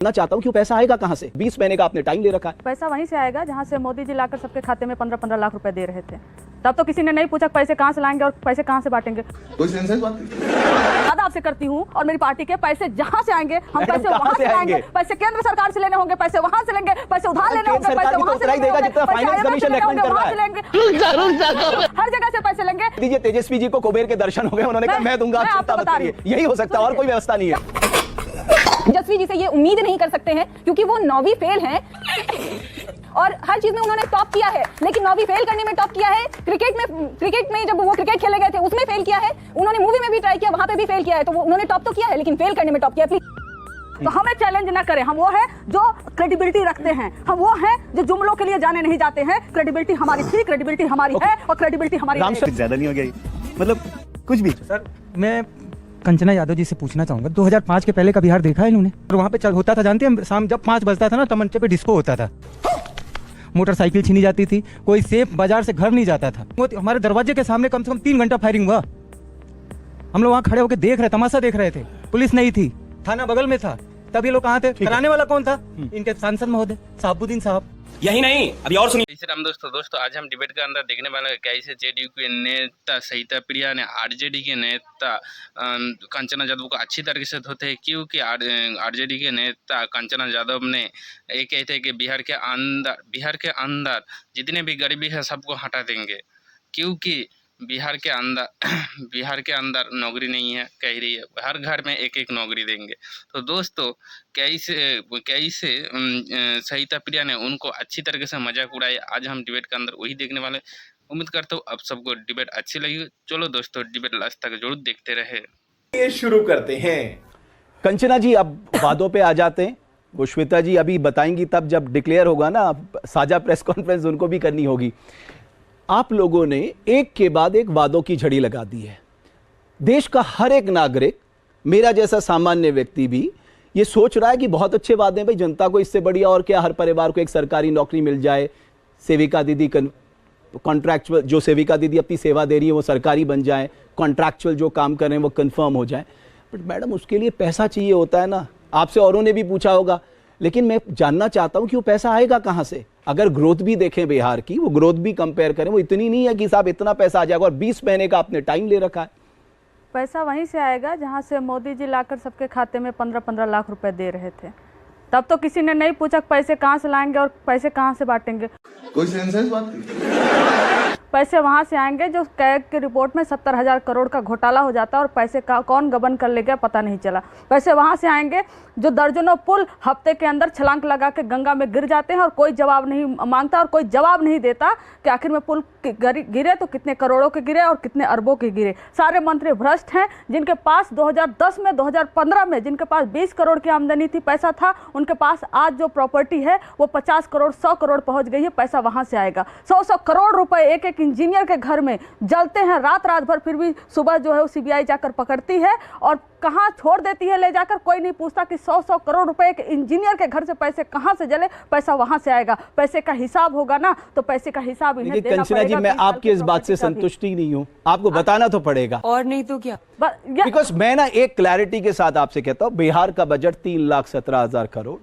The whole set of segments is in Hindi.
ना चाहता हूँ कि पैसा आएगा कहाँ से। 20 महीने का आपने टाइम ले रखा है। पैसा वहीं से आएगा जहाँ से मोदी जी लाकर सबके खाते में 15-15 लाख रुपए दे रहे थे। तब तो किसी ने नहीं पूछा पैसे कहाँ से लाएंगे और पैसे कहाँ से बांटेंगे। कोई सेंस बात वादा आपसे करती हूँ और मेरी पार्टी के पैसे जहाँ से आएंगे हम पैसे वहाँ से आएंगे। पैसे केंद्र सरकार से लेने होंगे, पैसे वहाँ से लेंगे, पैसे उधार लेने होंगे, पैसे वहाँ से लेंगे, हर जगह से पैसे लेंगे। दीजिए तेजस्वी जी को कुबेर के दर्शन हो गए, उन्होंने कहा मैं दूंगा, आप चिंता मत करिए। यही हो सकता है और कोई व्यवस्था नहीं है। तेजस्वी जी से ये उम्मीद नहीं कर सकते हैं क्योंकि वो 9वीं फेल हैं और हर चीज में उन्होंने टॉप किया है, लेकिन 9वीं फेल करने में टॉप किया है। क्रिकेट में जब वो क्रिकेट खेले गए थे उसमें फेल किया है, उन्होंने मूवी में भी ट्राई किया, वहां पे भी फेल किया है, तो उन्होंने टॉप तो किया है लेकिन फेल करने में टॉप किया है। तो हमें चैलेंज ना करें, हम वो है जो क्रेडिबिलिटी रखते हैं, हम वो हैं जो जुमलों के लिए जाने नहीं जाते हैं। क्रेडिबिलिटी हमारी थी, क्रेडिबिलिटी हमारी है और क्रेडिबिलिटी हमारी है। ज्यादा नहीं हो गया, मतलब कुछ भी। सर मैं कंचना यादव जी से पूछना चाहूंगा, 2005 के पहले का बिहार देखा है इन्होंने? और वहाँ पे चल होता था, जानते हैं, शाम जब 5 बजता था ना तमंचे पे डिस्को होता था, मोटरसाइकिल छीनी जाती थी, कोई सेफ बाजार से घर नहीं जाता था। वो हमारे दरवाजे के सामने कम से कम 3 घंटा फायरिंग हुआ। हम लोग वहाँ खड़े होकर देख रहे, तमाशा देख रहे थे, पुलिस नहीं थी, थाना बगल में था। तब ये लोग कहाँ थे? कराने वाला कौन था? इनके सांसद महोदय शहाबुद्दीन साहब। यही नहीं, अभी और सुनिए। जय श्री राम दोस्तों, आज हम डिबेट के अंदर देखने वाले कैसे जेडीयू के नेता सहिता प्रिया ने आरजेडी के नेता कंचना यादव को अच्छी तरीके से धोते हैं, क्योंकि आरजेडी के नेता कंचना यादव ने ये कहते हैं कि बिहार के अंदर जितने भी गरीबी है सबको हटा देंगे, क्योंकि बिहार के अंदर नौकरी नहीं है, कह रही है हर घर में एक एक नौकरी देंगे। तो दोस्तों कैसे सहिता प्रिया ने उनको अच्छी तरीके से मजाक उड़ाया, आज हम डिबेट के अंदर वही देखने वाले। उम्मीद करता हूँ आप सबको डिबेट अच्छी लगी। चलो दोस्तों, डिबेट लास्ट तक जरूर देखते रहे। ये शुरू करते हैं। कंचना जी अब वादों पे आ जाते हैं। वो श्वेता जी अभी बताएंगी, तब जब डिक्लेयर होगा ना साझा प्रेस कॉन्फ्रेंस उनको भी करनी होगी। आप लोगों ने एक के बाद एक वादों की झड़ी लगा दी है। देश का हर एक नागरिक, मेरा जैसा सामान्य व्यक्ति भी ये सोच रहा है कि बहुत अच्छे वादे हैं भाई, जनता को इससे बढ़िया और क्या, हर परिवार को एक सरकारी नौकरी मिल जाए, सेविका दीदी कॉन्ट्रैक्चुअल, जो सेविका दीदी अपनी सेवा दे रही है वो सरकारी बन जाए, कॉन्ट्रैक्चुअल जो काम कर रहे हैं वो कंफर्म हो जाए। बट मैडम उसके लिए पैसा चाहिए होता है ना, आपसे औरों ने भी पूछा होगा, लेकिन मैं जानना चाहता हूं कि वो पैसा आएगा कहां से। अगर ग्रोथ भी देखें बिहार की, वो ग्रोथ भी कंपेयर करें, वो इतनी नहीं है कि साहब इतना पैसा आ जाएगा, और 20 महीने का आपने टाइम ले रखा है। पैसा वहीं से आएगा जहाँ से मोदी जी लाकर सबके खाते में 15-15 लाख रुपए दे रहे थे। तब तो किसी ने नहीं पूछा पैसे कहाँ से लाएंगे और पैसे कहाँ से बांटेंगे। कोई सेंस बात पैसे वहाँ से आएंगे जो कैग की रिपोर्ट में 70,000 करोड़ का घोटाला हो जाता है और पैसे का कौन गबन कर ले गया पता नहीं चला। पैसे वहाँ से आएंगे जो दर्जनों पुल हफ्ते के अंदर छलांग लगा के गंगा में गिर जाते हैं और कोई जवाब नहीं मांगता और कोई जवाब नहीं देता कि आखिर में पुल गिरे तो कितने करोड़ों के गिरे और कितने अरबों के गिरे। सारे मंत्री भ्रष्ट हैं, जिनके पास 2010 में 2015 में जिनके पास 20 करोड़ की आमदनी थी, पैसा था, उनके पास आज जो प्रॉपर्टी है वो 50 करोड़ 100 करोड़ पहुँच गई है। पैसा वहाँ से आएगा। 100 करोड़ रुपए एक एक इंजीनियर के घर में जलते हैं रात भर, फिर भी सुबह जो है वो सीबीआई जाकर पकड़ती है और कहां छोड़ देती है ले जाकर। कोई नहीं पूछता कि 100 करोड़ रुपए एक इंजीनियर के घर से पैसे कहां से जले। पैसा वहां से आएगा। पैसे का हिसाब होगा ना, तो पैसे का हिसाब इन्हें देना पड़ेगा। कंचना जी, मैं आपकी इस बात से संतुष्ट ही नहीं हूं, आपको बताना तो पड़ेगा। और नहीं तो क्या, बिकॉज मैं ना एक क्लैरिटी के साथ आपसे कहता हूं, बिहार का बजट 3,17,000 करोड़,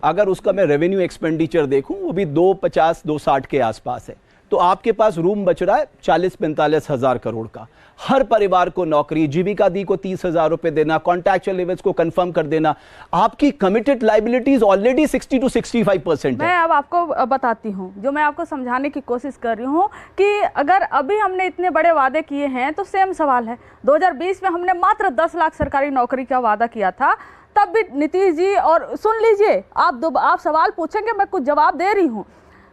अगर उसका मैं रेवेन्यू एक्सपेंडिचर देखूं वो भी 250-260 के आसपास है, तो आपके पास रूम बच रहा है 40-45 हजार करोड़ का। हर परिवार को नौकरी, जीविका दी को 30,000 रुपए देना, कॉन्ट्रैक्चुअल लेवल्स को कंफर्म कर देना, आपकी कमिटेड लाइबिलिटीज ऑलरेडी 60 to 65% है। मैं अब आपको बताती हूँ, जो मैं आपको समझाने की कोशिश कर रही हूँ कि अगर अभी हमने इतने बड़े वादे किए हैं तो सेम सवाल है। 2020 में हमने मात्र 10 लाख सरकारी नौकरी का वादा किया था, तब भी नीतीश जी, और सुन लीजिए, आप सवाल पूछेंगे, मैं कुछ जवाब दे रही हूँ,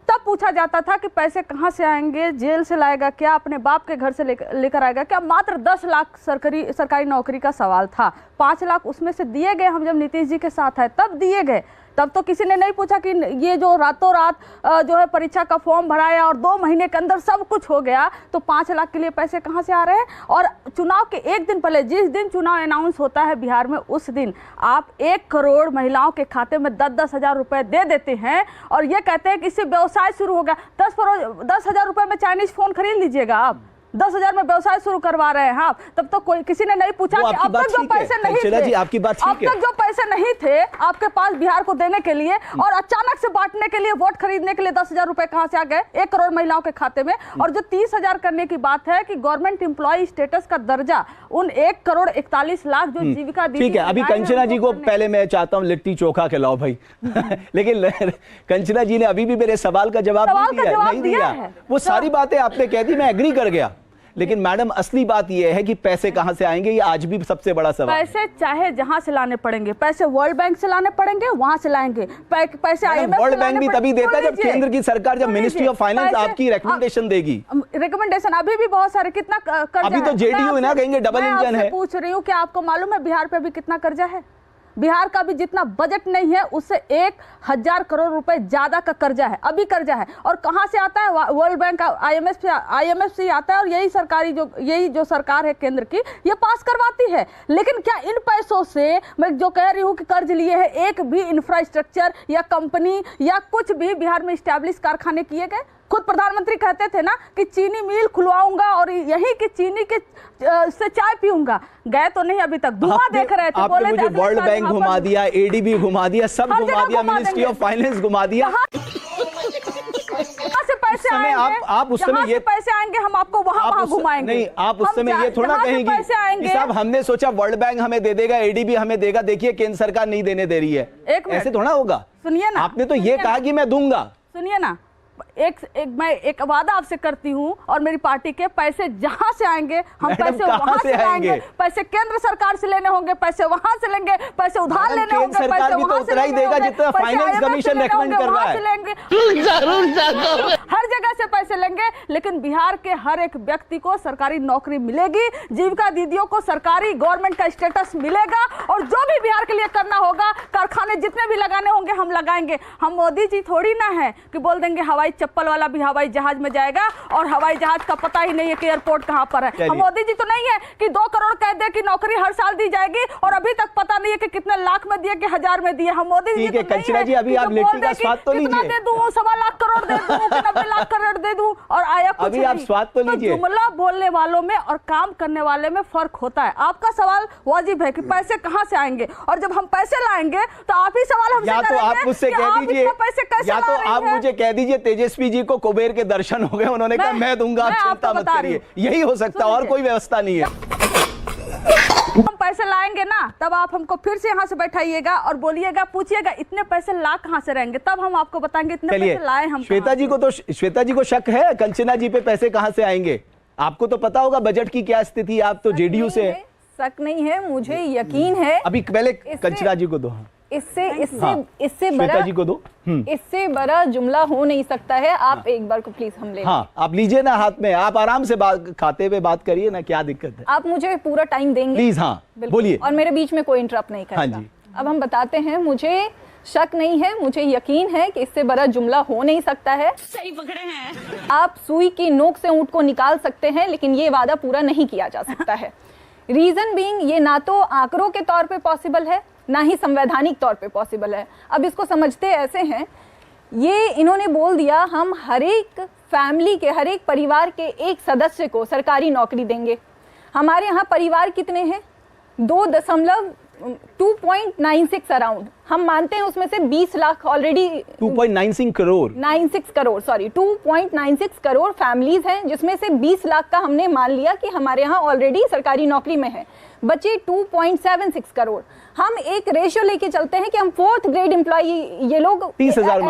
तब पूछा जाता था कि पैसे कहाँ से आएंगे, जेल से लाएगा क्या, अपने बाप के घर से लेकर आएगा क्या। मात्र 10 लाख सरकारी नौकरी का सवाल था। 5 लाख उसमें से दिए गए, हम जब नीतीश जी के साथ आए तब दिए गए। तब तो किसी ने नहीं पूछा कि ये जो रातों रात जो है परीक्षा का फॉर्म भराया और 2 महीने के अंदर सब कुछ हो गया, तो 5 लाख के लिए पैसे कहाँ से आ रहे हैं। और चुनाव के एक दिन पहले, जिस दिन चुनाव अनाउंस होता है बिहार में, उस दिन आप 1 करोड़ महिलाओं के खाते में 10-10 हजार रुपए दे देते हैं और ये कहते हैं कि इससे व्यवसाय शुरू हो गया। 10,000 रुपए में चाइनीज फोन खरीद लीजिएगा आप। 10,000 में व्यवसाय शुरू करवा रहे हैं आप, तब तो कोई किसी ने नहीं पूछा कि अब तक जो पैसे नहीं थे, आपकी बात ठीक है, अब तक जो पैसे नहीं थे आपके पास बिहार को देने के लिए और अचानक से बांटने के लिए, वोट खरीदने के लिए 10,000 रुपए कहां से आ गए 1 करोड़ महिलाओं के खाते में। और जो 30,000 करने की बात है कि गवर्नमेंट एम्प्लॉय स्टेटस का दर्जा उन 1 करोड़ 41 लाख जो जीविका दीदी, ठीक है। अभी कंचना जी को पहले मैं चाहता हूं लिट्टी चोखा खिलाओ भाई लेकिन कंचना जी ने अभी भी मेरे सवाल का जवाब नहीं दिया। वो सारी बातें आपने कह दी, मैं एग्री कर गया, लेकिन मैडम असली बात यह है कि पैसे कहां से आएंगे, ये आज भी सबसे बड़ा सवाल है। पैसे चाहे जहां से लाने पड़ेंगे, पैसे वर्ल्ड बैंक से लाने पड़ेंगे, वहां से लाएंगे पैसे। IMF वर्ल्ड बैंक भी तभी देता है जब केंद्र की सरकार, जब मिनिस्ट्री ऑफ फाइनेंस आपकी रिकमेंडेशन देगी। रिकमेंडेशन अभी भी बहुत सारे, कितना कर्जा अभी तो जेडीयू है ना, कहेंगे डबल इंजन है। पूछ रही हूँ कि आपको मालूम है बिहार पे भी कितना कर्जा है? बिहार का भी जितना बजट नहीं है उससे 1,000 करोड़ रुपए ज्यादा का कर्जा है, अभी कर्जा है। और कहां से आता है? वर्ल्ड बैंक, IMF से आता है। और यही जो सरकार है केंद्र की, ये पास करवाती है। लेकिन क्या इन पैसों से, मैं जो कह रही हूं कि कर्ज लिए हैं, एक भी इंफ्रास्ट्रक्चर या कंपनी या कुछ भी बिहार में स्टैब्लिश कारखाने किए गए? खुद प्रधानमंत्री कहते थे ना कि चीनी मिल खुलवाऊंगा और यही की चीनी के से चाय पीऊंगा। गए तो नहीं अभी तक, धुआं देख रहे थे। बोले मुझे वर्ल्ड बैंक घुमा दिया, ADB घुमा दिया, सब घुमा दिया, मिनिस्ट्री ऑफ फाइनेंस घुमा दिया। से पैसे आएंगे, आप उस समय ये पैसे आएंगे, हम आपको वहां घुमाएंगे। नहीं, आप उस समय ये थोड़ा कहेंगे कि साहब हमने सोचा वर्ल्ड बैंक हमें दे देगा, ADB हमें देगा, देखिए केंद्र सरकार नहीं देने दे रही है। ऐसे थोड़ा होगा। सुनिए ना, आपने तो ये कहा कि मैं दूंगा। सुनिए ना, मैं एक वादा आपसे करती हूं और मेरी पार्टी के, पैसे जहां से आएंगे हम पैसे वहां से लाएंगे। पैसे केंद्र सरकार से लेने होंगे, पैसे वहां से लेंगे, पैसे उधार लेने होंगे, सरकार भी तो उतना ही देगा जितना फाइनेंस कमीशन रेकमेंड कर रहा है। हर जगह से पैसे लेंगे, लेकिन बिहार के हर एक व्यक्ति को सरकारी नौकरी मिलेगी, जीविका दीदियों को सरकारी गवर्नमेंट का स्टेटस मिलेगा। और जो भी बिहार के लिए करना होगा, कारखाने जितने भी लगाने होंगे हम लगाएंगे। हम मोदी जी थोड़ी ना है कि बोल देंगे हवाई चप्पल वाला भी हवाई जहाज में जाएगा और हवाई जहाज का पता ही नहीं है कि एयरपोर्ट कहां पर है। हम मोदी जी तो नहीं है कि 2 करोड़ कह दे कि नौकरी हर साल दी जाएगी और अभी तक पता नहीं है कि कितने लाख में दिए कि 1,000 में दिए। हम मोदी जी तो कंचना जी, अभी आप लिट्टी का स्वाद तो लीजिए। दे दूं, 1.25 लाख करोड़ दे दूं, 90 लाख करोड़ दे दूं और आया कुछ अभी आप स्वाद तो लीजिए। जुमला बोलने वालों में और काम करने वाले में फर्क होता है। आपका सवाल वाजिब है कि पैसे कहां से आएंगे, और जब हम पैसे लाएंगे तो आप ही सवाल हमसे करेंगे। या तो आप मुझसे कह दीजिए, या तो आप मुझे कह दीजिए तेजस्वी जी को कुबेर के दर्शन हो गए, उन्होंने कहा मैं दूंगा, आप चिंता मत करिए। यही हो सकता है, और कोई व्यवस्था नहीं है। हम पैसे लाएंगे ना, तब आप हमको फिर से यहाँ से बैठाइएगा और बोलिएगा, पूछिएगा इतने पैसे ला कहाँ से रहेंगे, तब हम आपको बताएंगे इतने पैसे लाए हम। श्वेता जी को शक है कंचना जी पे पैसे कहाँ से आएंगे? आपको तो पता होगा बजट की क्या स्थिति, आप तो JDU से। शक नहीं है, मुझे यकीन है। अभी पहले कंचना जी को दो। इससे बड़ा बड़ा जुमला हो नहीं सकता है। आप एक बार को प्लीज हम ले। हाँ, आप लीजिए ना हाथ में, आप आराम से खाते हुए बात करिए ना, क्या दिक्कत है? आप मुझे पूरा टाइम देंगे प्लीज? हाँ बोलिए, और मेरे बीच में कोई इंटरप्ट नहीं करेगा। हाँ जी। अब हम बताते हैं, मुझे शक नहीं है, मुझे यकीन है कि इससे बड़ा जुमला हो नहीं सकता है। सही पकड़े हैं आप सुई की नोक से ऊंट को निकाल सकते हैं, लेकिन ये वादा पूरा नहीं किया जा सकता है। रीजन बीइंग, ये ना तो आंकड़ों के तौर पे पॉसिबल है, ना ही संवैधानिक तौर पे पॉसिबल है। अब इसको समझते ऐसे हैं, ये इन्होंने बोल दिया हम हर एक फैमिली के, हर एक परिवार के एक सदस्य को सरकारी नौकरी देंगे। हमारे यहाँ परिवार कितने हैं? 2.96 अराउंड। हम मानते हैं उसमें से 20 lakh already 2.96 crore 96 crore sorry 2.96 crore families हैं, जिसमें से 20 लाख का हमने मान लिया कि हमारे यहाँ ऑलरेडी सरकारी नौकरी में है। बचे 2.76 करोड़। हम एक रेशियो लेके चलते हैं कि हम 4th ग्रेड एम्प्लॉय, ये लोग 30,000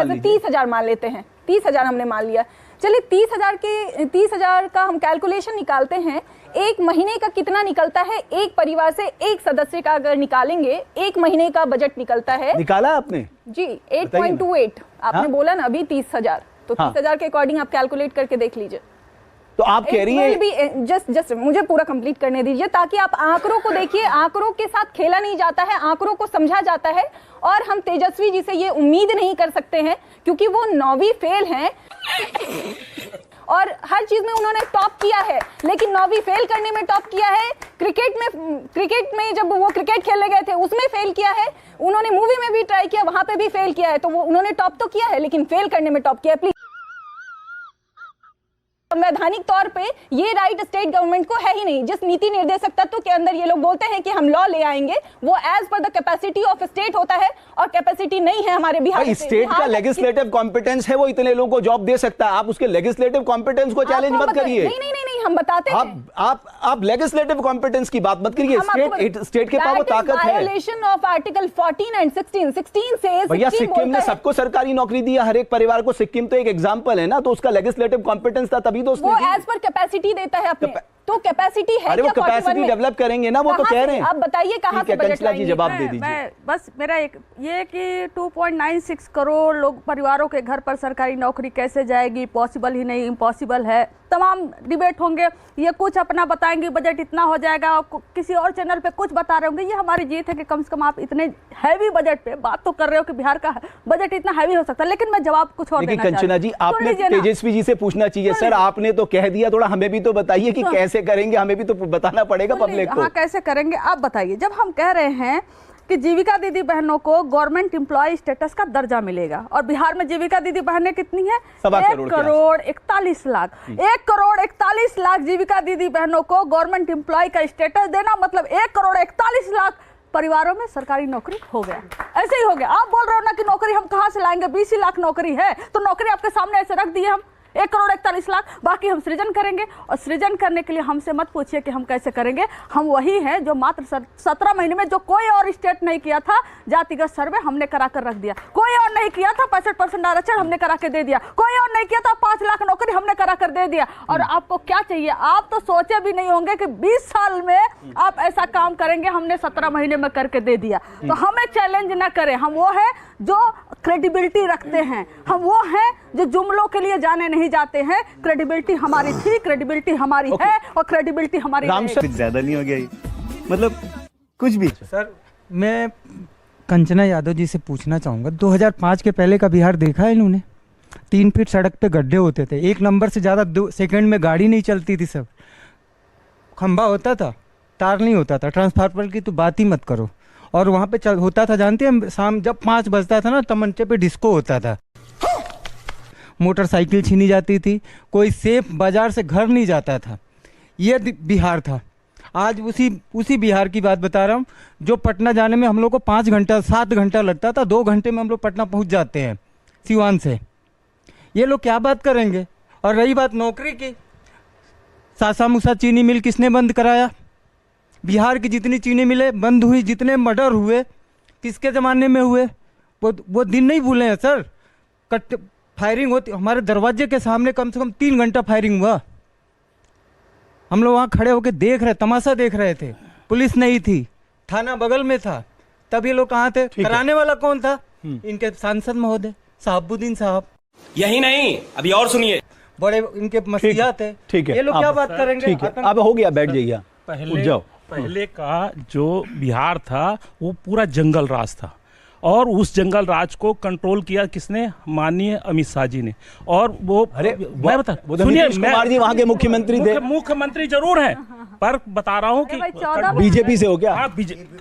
मान लेते हैं। 30,000 हमने मान लिया। चलिए 30,000 का हम कैलकुलेशन निकालते हैं। एक महीने का कितना निकलता है? एक परिवार से एक सदस्य का अगर निकालेंगे, एक महीने का बजट निकलता है। निकाला आपने? जी 8.28। आपने बोला ना अभी 30,000, तो 30,000 के अकॉर्डिंग आप कैलकुलेट करके देख लीजिए। तो आप कह रही हैं जस्ट मुझे पूरा कंप्लीट करने दीजिए, ताकि आप आंकड़ों को देखिए। आंकड़ों के साथ खेला नहीं जाता है, आंकड़ों को समझा जाता है। और हम तेजस्वी जी से ये उम्मीद नहीं कर सकते हैं, क्योंकि वो 9वीं फेल हैं और हर चीज में उन्होंने टॉप किया है, लेकिन 9वीं फेल करने में टॉप किया है। क्रिकेट में जब वो क्रिकेट खेलने गए थे उसमें फेल किया है। उन्होंने मूवी में भी ट्राई किया, वहां पे भी फेल किया है। तो वो उन्होंने टॉप तो किया है, लेकिन फेल करने में टॉप किया है। प्लीज संवैधानिक तौर पे ये राइट स्टेट गवर्नमेंट को है ही नहीं। जिस नीति निर्देशक तत्व के अंदर ये लोग बोलते हैं कि हम लॉ ले आएंगे, वो as per the capacity of state होता है, और कैपेसिटी नहीं है हमारे बिहार स्टेट का लेजिस्लेटिव कॉम्पिटेंस है, वो इतने लोगों को जॉब दे सकता है। आप उसके लेजिस्लेटिव कॉम्पिटेंस को चैलेंज मत करिए। नहीं, हम बताते हैं। आप लेजिस्लेटिव कॉम्पिटेंस की बात मत करिए। स्टेट के पास वो ताकत है। वायलेशन ऑफ आर्टिकल 14 एंड 16 से भैया सिक्किम ने सबको सरकारी नौकरी दी, हर एक परिवार को। सिक्किम तो एक एग्जांपल है ना, तो उसका लेजिस्लेटिव कॉम्पिटेंस था, तभी तो उसने वो एज पर कैपेसिटी देता है अपने। तो कैपेसिटी है, अरे वो कैपेसिटी डेवलप करेंगे ना, वो तो कह रहे हैं। आप बताइए कहां से बजट लाएंगे? जवाब दे दीजिए। मैं बस मेरा एक ये कि 2.96 करोड़ लोग परिवारों के घर पर सरकारी नौकरी कैसे जाएगी, पॉसिबल ही नहीं, इम्पॉसिबल है। तमाम डिबेट होंगे, ये कुछ अपना बताएंगे बजट इतना हो जाएगा, किसी और चैनल पे कुछ बता रहे होंगे। ये हमारी जीत है कि कम से कम आप इतने हैवी बजट पे बात तो कर रहे हो कि बिहार का बजट इतना हैवी हो सकता है। लेकिन मैं जवाब कुछ और देना कंचना जी, आपने तेजस्वी जी से पूछना चाहिए। सर आपने तो कह दिया, थोड़ा हमें भी तो बताइए कि कैसे करेंगे, हमें भी तो बताना पड़ेगा पब्लिक को। हाँ, कैसे करेंगे आप बताइए। जब हम कह रहे हैं कि जीविका दीदी बहनों को गवर्नमेंट एम्प्लॉय स्टेटस का दर्जा मिलेगा, और बिहार में जीविका दीदी बहनें कितनी है? 1 करोड़ 41 लाख। 1 करोड़ 41 लाख जीविका दीदी बहनों को गवर्नमेंट एम्प्लॉय का स्टेटस देना मतलब 1 करोड़ 41 लाख परिवारों में सरकारी नौकरी हो गया। ऐसे ही हो गया। आप बोल रहे हो ना कि नौकरी हम कहां से लाएंगे, 20 लाख नौकरी है, तो नौकरी आपके सामने ऐसे रख दिए हम 1 करोड़ 41 लाख, बाकी हम सृजन करेंगे। और सृजन करने के लिए हमसे मत पूछिए कि हम कैसे करेंगे। हम वही हैं जो मात्र 17 महीने में, जो कोई और स्टेट नहीं किया था, जातिगत सर्वे हमने करा कर रख दिया। कोई और नहीं किया था, 65% आरक्षण हमने करा के दे दिया। कोई और नहीं किया था, 5 लाख नौकरी हमने करा कर दे दिया। और आपको क्या चाहिए? आप तो सोचे भी नहीं होंगे कि 20 साल में आप ऐसा काम करेंगे, हमने 17 महीने में करके दे दिया। तो हमें चैलेंज ना करें। हम वो है जो क्रेडिबिलिटी रखते हैं, हम वो हैं जो जुमलों के लिए जाने नहीं जाते हैं। क्रेडिबिलिटी हमारी थी, क्रेडिबिलिटी हमारी है, और क्रेडिबिलिटी हमारी कुछ ज्यादा नहीं हो गया ये? मतलब कुछ भी। सर मैं कंचना यादव जी से पूछना चाहूँगा, 2005 के पहले का बिहार देखा है इन्होंने? 3 फीट सड़क पे गड्ढे होते थे, 1 नंबर से ज़्यादा 2 सेकंड में गाड़ी नहीं चलती थी। सब खंबा होता था, तार नहीं होता था। ट्रांसफार्मर की तो बात ही मत करो। और वहाँ पे होता था, जानते हैं, शाम जब 5 बजता था ना, तमंचे पे डिस्को होता था। मोटरसाइकिल छीनी जाती थी, कोई सेफ बाजार से घर नहीं जाता था। ये बिहार था। आज उसी बिहार की बात बता रहा हूँ, जो पटना जाने में हम लोग को 5 घंटा 7 घंटा लगता था, 2 घंटे में हम लोग पटना पहुँच जाते हैं सिवान से। ये लोग क्या बात करेंगे? और रही बात नौकरी की, सासा मूसा चीनी मिल किसने बंद कराया? बिहार की जितनी चीनी मिलें बंद हुई, जितने मर्डर हुए किसके ज़माने में हुए? वो दिन नहीं भूले हैं सर। फायरिंग होती, हमारे दरवाजे के सामने कम से कम 3 घंटा फायरिंग हुआ। हम लोग वहाँ खड़े होकर देख रहे, तमाशा देख रहे थे। पुलिस नहीं थी, थाना बगल में था। तब ये लोग कहाँ थे? कराने वाला कौन था? इनके सांसद महोदय शहाबुद्दीन साहब। यही नहीं, अभी और सुनिए। बड़े इनके मसीहा थे। ठीक है, ये लोग क्या बात करेंगे? ठीक है, अब हो गया, बैठ जाइए। पहले का जो बिहार था वो पूरा जंगल राज था, और उस जंगल राज को कंट्रोल किया किसने? माननीय अमित शाह जी ने। और वो मैं बता, सुनिए, कुमार जी वहाँ के मुख्यमंत्री थे। मुख्यमंत्री जरूर हैं, पर बता रहा हूँ कि बीजेपी से हो क्या? हाँ,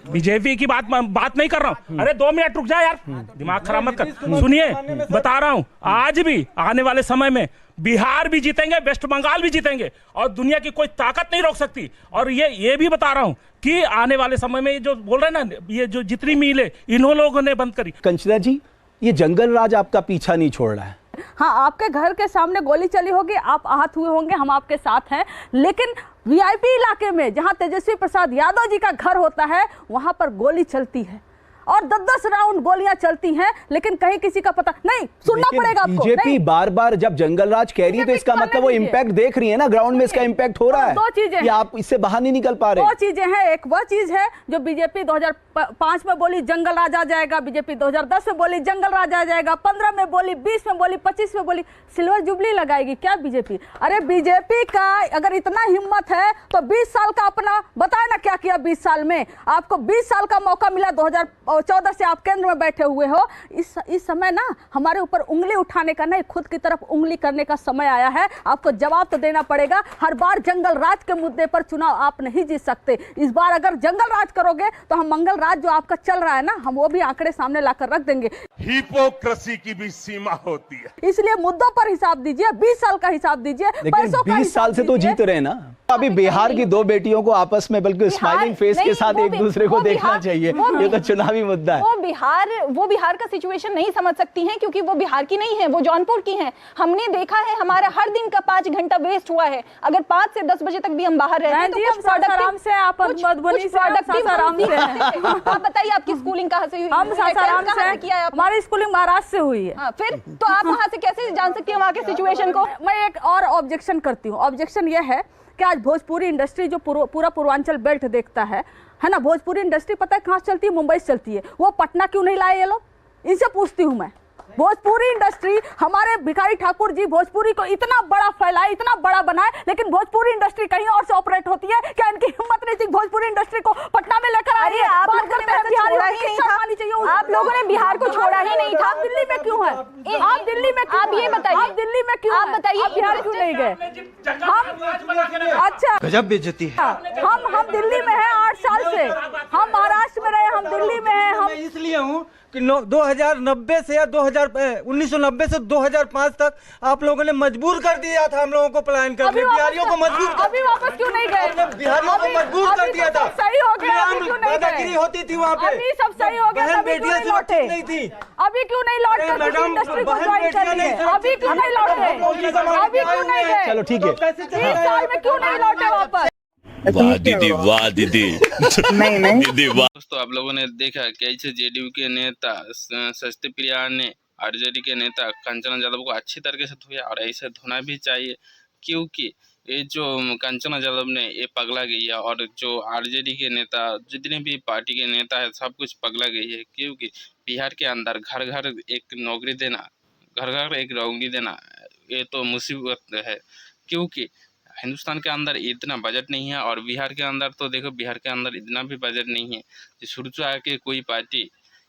बीजेपी की बात नहीं कर रहा हूँ। अरे 2 मिनट रुक जा यार, दिमाग खराब मत कर। सुनिए, बता रहा हूँ, आज भी आने वाले समय में बिहार भी जीतेंगे, वेस्ट बंगाल भी जीतेंगे, और दुनिया की कोई ताकत नहीं रोक सकती। और ये भी बता रहा हूं कि आने वाले समय में जो बोल रहे हैं ना, ये जो जितनी मिलें इन्हों लोगों ने बंद करी। कंचना जी, ये जंगल राज आपका पीछा नहीं छोड़ रहा है। हाँ, आपके घर के सामने गोली चली होगी, आप आहत हुए होंगे, हम आपके साथ हैं। लेकिन वीआईपी इलाके में जहां तेजस्वी प्रसाद यादव जी का घर होता है, वहां पर गोली चलती है, और 10-10 राउंड गोलियां चलती हैं, लेकिन कहीं किसी का पता नहीं। सुनना पड़ेगा आपको। बीजेपी बार बार जब जंगल राज कह रही है, तो इसका मतलब वो इम्पैक्ट देख रही है ना, ग्राउंड में इसका इम्पैक्ट हो रहा है। 2 चीजें हैं, आप इससे बाहर नहीं निकल पा रहे। 2 चीजें हैं। एक वह चीज है जो बीजेपी 2005 में बोली जंगल राज आ जाएगा, बीजेपी 2010 में बोली जंगल राज आ जाएगा, 15 में बोली, 20 में बोली, 25 में बोली सिल्वर जुबली लगाएगी क्या बीजेपी? अरे बीजेपी का अगर इतना हिम्मत है तो 20 साल का अपना बताए ना क्या किया 20 साल में। आपको 20 साल का मौका मिला और 14 से आप केंद्र में बैठे हुए हो। इस समय ना हमारे ऊपर उंगली उठाने का नहीं, खुद की तरफ उंगली करने का समय आया है। आपको जवाब तो देना पड़ेगा। हर बार जंगल राज के मुद्दे पर चुनाव आप नहीं जीत सकते। इस बार अगर जंगल राज करोगे तो हम मंगल राज जो आपका चल रहा है ना, हम वो भी आंकड़े सामने लाकर रख देंगे। हिपोक्रेसी की भी सीमा होती है। इसलिए मुद्दों पर हिसाब दीजिए, 20 साल का हिसाब दीजिए, लेकिन 20 साल से तो जीत रहे ना। अभी बिहार की दो बेटियों को आपस में बल्कि स्माइलिंग फेस के साथ एक दूसरे को देखना चाहिए। ये तो चुनावी मुद्दा है। वो बिहार का सिचुएशन नहीं समझ सकती हैं, क्योंकि वो बिहार की नहीं है, वो जौनपुर की हैं। हमने देखा है हमारा हर दिन का 5 घंटा वेस्ट हुआ है। अगर 5 से 10 बजे तक भी हम बाहर रहते हैं तो कुछ आराम से आप मधुबनी से आराम से आप बताइए आपकी स्कूलिंग कहाँ से हुई? हम सासाराम से किया है? हमारी स्कूलिंग महाराष्ट्र से हुई है। फिर तो आप वहाँ से कैसे जान सकती हैं वहाँ के सिचुएशन को? मैं एक और ऑब्जेक्शन करती हूँ। ऑब्जेक्शन यह है कि आज भोजपुरी इंडस्ट्री जो पूरा पूर्वांचल बेल्ट देखता है ना, भोजपुरी इंडस्ट्री पता है कहाँ से चलती है? मुंबई से चलती है। वो पटना क्यों नहीं लाए ये लोग? इनसे पूछती हूँ मैं। भोजपुरी इंडस्ट्री, हमारे भिखारी ठाकुर जी भोजपुरी को इतना बड़ा फैलाए, इतना बड़ा बनाए, लेकिन भोजपुरी इंडस्ट्री कहीं और से ऑपरेट होती है। क्या इनकी हिम्मत नहीं थी भोजपुरी इंडस्ट्री को पटना में लेकर आ रही है? आप लोगों ने छोड़ा ही नहीं था। आप लोगों ने बिहार को छोड़ा ही नहीं था। आप दिल्ली में क्यों है? आप दिल्ली में क्यों? आप ये बताइए, आप दिल्ली में क्यों? आप बताइए, आप बिहार क्यों नहीं गए? हम अच्छा, गजब बेइज्जती है। हम दिल्ली में हैं 8 साल से। हम महाराष्ट्र में रहे, हम दिल्ली में हैं। हम इसलिए हूँ कि 2090 से या 1990 से 2005 तक आप लोगों ने मजबूर कर दिया था हम लोगों को पलायन करने। बिहारियों को मजबूर अभी वापस क्यों नहीं गए? बिहारियों को मजबूर कर दिया था। सही हो गया, अभी क्यों नहीं दादागिरी गए? होती थी वहाँ पे। अभी सब सही हो गया, बहन अभी क्यों बेटियां नहीं लौटे? सुरक्षित नहीं थी। अभी क्यों नहीं लौटे? मैडम, इंडस्ट्री को बहन ज्वाइन कर बेटियां लिए। नहीं अभी क्यों नहीं लौटे? अभी क्यों नहीं गए? चलो ठीक है। 20 साल में क्यों नहीं लौटे वापस? वाह दीदी, वाह दीदी। नहीं दीदी वाह। दोस्तों आप लोगों ने देखा कैसे जेडीयू के नेता सस्ती प्रिया ने आरजेडी के नेता कंचना यादव को अच्छी तरीके से धोया, और ऐसे धोना भी चाहिए, क्योंकि ये जो कंचना यादव ने ये पगला गई है, और जो आरजेडी के नेता जितने भी पार्टी के नेता है सब कुछ पगला गई है। क्योंकि बिहार के अंदर घर घर एक नौकरी देना, घर घर एक नौकरी देना, ये तो मुसीबत है। क्योंकि हिंदुस्तान के अंदर इतना बजट नहीं है, और बिहार के अंदर तो देखो, बिहार के अंदर इतना भी बजट नहीं है कि शुरू से आके कोई पार्टी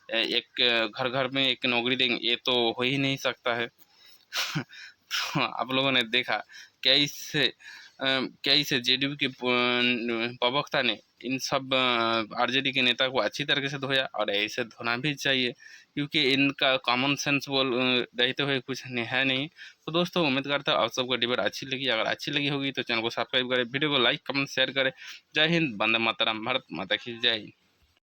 एक घर घर में एक नौकरी देंगे, ये तो हो ही नहीं सकता है। तो आप लोगों ने देखा कैसे जेडीयू के प्रवक्ता ने इन सब आरजेडी के नेता को अच्छी तरीके से धोया, और ऐसे धोना भी चाहिए, क्योंकि इनका कॉमन सेंस बोल रहते हुए कुछ है नहीं। तो दोस्तों उम्मीद करता हूँ आप सबको डिबेट अच्छी लगी। अगर अच्छी लगी होगी तो चैनल को सब्सक्राइब करें, वीडियो को लाइक कमेंट शेयर करें। जय हिंद, वंदे मातरम, भारत माता की जय।